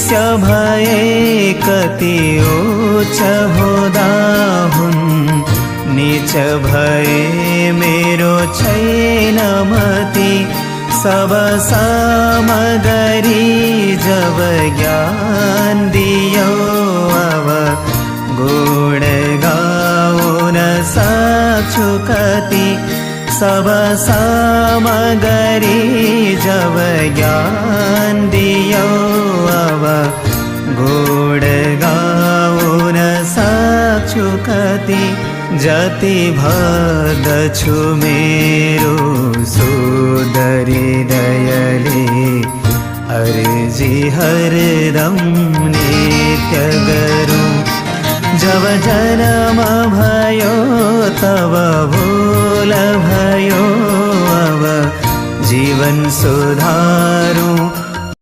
शिष्य भये कति उच्च होदा हुन्, नीच भये मेरो छैन मति। सब सामगरी जब ज्ञान दियो, अब गुण गाउन सक्छु कति। सब सामगरी जब ज्ञान दियो, अब गुण गाउन सक्छु कति। जति भर्दछु मेरो सुदरी दयले, अर्जी हरदम नित्य गरौँ। जब जन्म भयो तब भूल भयो, अब जीवन सुधारौँ।